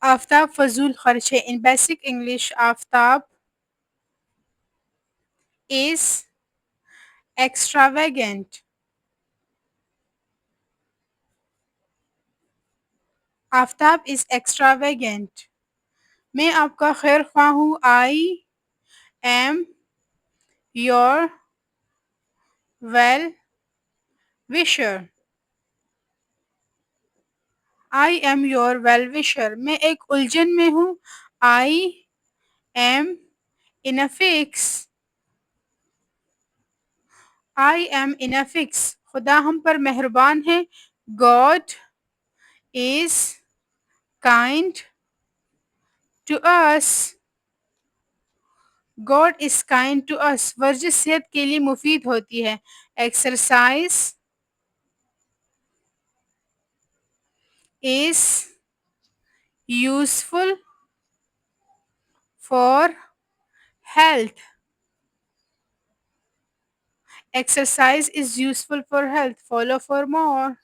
आफ्ताब फजूल खर्च है। इन बेसिक इंग्लिश आफ्ताब is extravagant. आफ्ताब इज एक्स्ट्रावेगेंट। मैं आपका खैर ख्वाह हूँ। I am your well wisher. I am your well wisher. मैं एक उलझन में हूँ। I am in a fix. I am in a fix. खुदा हम पर मेहरबान है। God is kind to us. God is kind to us. वर्जिश सेहत के लिए मुफीद होती है। Exercise is useful for health. Exercise is useful for health. Follow for more.